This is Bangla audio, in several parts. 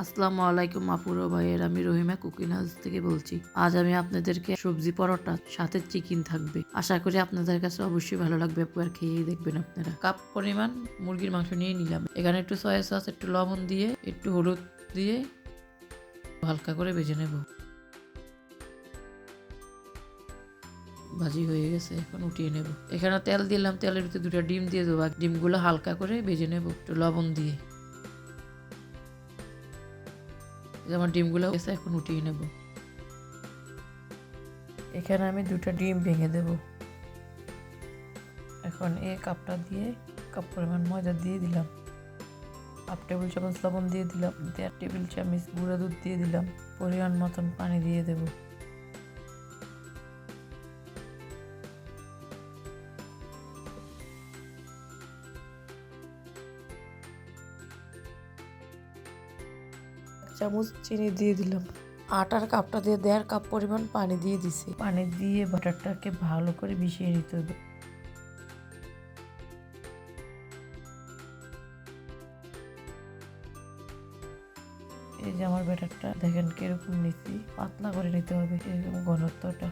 আসসালামু আলাইকুম আপুরো ভাইয়ের, আমি রহিমা কুকিং হাউস থেকে বলছি। আজ আমি আপনাদেরকে সবজি পরোটা সাথে চিকেন থাকবে, আশা করি আপনাদের কাছে অবশ্যই ভালো লাগবে। একবার খেয়েই দেখবেন আপনারা। কাপ পরিমাণ মুরগির মাংস নিয়ে নিলাম। এখানে একটু সয়া সস, একটু লবণ দিয়ে, একটু হলুদ দিয়ে হালকা করে ভেজে নেব। ভাজি হয়ে গেছে, এখন উঠিয়ে নেব। এখানে তেল দিলাম, তেলের ভিতরে 2টা ডিম দিয়ে দেবো। ডিমগুলো হালকা করে ভেজে নেব একটু লবণ দিয়ে। আমার ডিমগুলো গেছে, এখন উঠিয়ে নেব। এখানে আমি 2টা ডিম ভেঙে দেব। এখন এই কাপটা দিয়ে কাপ পরিমাণ ময়দা দিয়ে দিলাম, হাফ টেবিল চামচ লবণ দিয়ে দিলাম, 1.5 টেবিল চামচ গুঁড়া দুধ দিয়ে দিলাম, পরিমাণ মতন পানি দিয়ে দেব। চামচ চিনি দিয়ে দিলাম। আটার কাপটা দিয়ে 1.5 কাপ পরিমাণ পানি দিয়ে দিছি। পানি দিয়ে বাটারটাকে ভালো করে মিশিয়ে নিতে হবে। এই যে আমার ব্যাটারটা দেখেন কিরকম নিচ্ছি, পাতলা করে নিতে হবে এরকম ঘনত্বটা।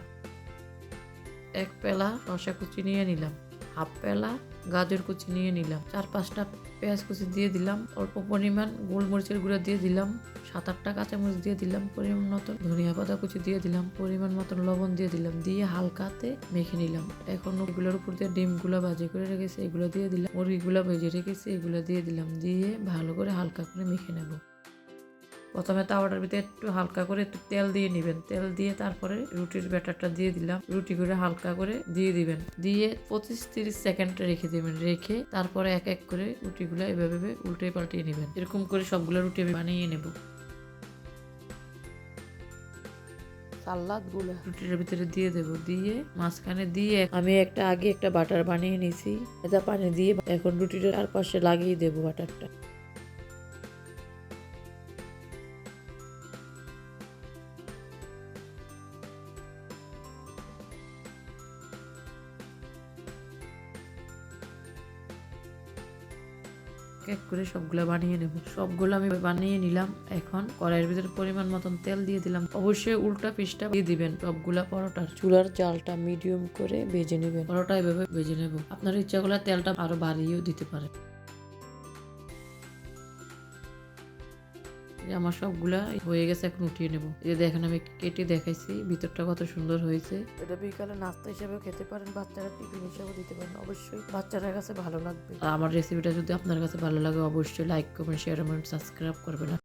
1 পেলা শসা কুচি নিয়ে নিলাম, হাফ পেলা গাজর কুচি নিয়ে নিলাম, 4-5টা পেঁয়াজ কুচি দিয়ে দিলাম, অল্প পরিমাণ গোলমরিচের গুঁড়া দিয়ে দিলাম, 7-8টা কাঁচামরিচ দিয়ে দিলাম, পরিমাণ মতন ধনিয়া পাতা কুচি দিয়ে দিলাম, পরিমাণ মতন লবণ দিয়ে দিলাম, দিয়ে হালকাতে মেখে নিলাম। এখন এগুলোর উপর দিয়ে ডিমগুলো ভাজি করে রেখেছি এগুলো দিয়ে দিলাম, মুরগিগুলো ভেজে রেখেছি এগুলো দিয়ে দিলাম, দিয়ে ভালো করে হালকা করে মেখে নেব। প্রথমে তাওয়াটার ভিতরে একটু হালকা করে একটু তেল দিয়ে নেবেন, তেল দিয়ে তারপরে রুটির ব্যাটারটা দিয়ে দিলাম, রুটি করে হালকা করে দিয়ে দিবেন, দিয়ে 25-30 সেকেন্ড রেখে দেবেন, রেখে তারপরে এক এক করে রুটিগুলো এভাবে উল্টে পাল্টিয়ে নেবেন। এরকম করে সবগুলো রুটি আমি বানিয়ে নেব। সালাদগুলো রুটির ভিতরে দিয়ে দেব, দিয়ে মাঝখানে দিয়ে আমি আগে একটা বাটার বানিয়ে নিয়েছি, এটা পানি দিয়ে এখন রুটিটার চারপাশে লাগিয়ে দেবো বাটারটা। এক করে সবগুলো বানিয়ে নেব। সবগুলো আমি বানিয়ে নিলাম। এখন কড়াইয়ের ভিতরে পরিমাণ মতন তেল দিয়ে দিলাম, অবশ্যই উল্টা পিসটা দিয়ে দিবেন। সবগুলা পরোটার চুলার জালটা মিডিয়াম করে ভেজে নেবেন, পরোটা এভাবে ভেজে নেব। আপনার ইচ্ছা করলে তেলটা আরো বাড়িয়েও দিতে পারেন। আমার সবগুলা হয়ে গেছে, এখন উঠিয়ে নেব। এই যে দেখেন আমি কেটে দেখাইছি, ভিতরটা কত সুন্দর হয়েছে। এটা বিকালে নাস্তা হিসেবেও খেতে পারেন, বাচ্চারা টিফিন হিসেবেও দিতে পারেন, অবশ্যই বাচ্চাদের কাছে ভালো লাগবে। আমার রেসিপিটা যদি আপনার কাছে ভালো লাগে অবশ্যই লাইক কমেন্ট শেয়ার এবং সাবস্ক্রাইব করবেন।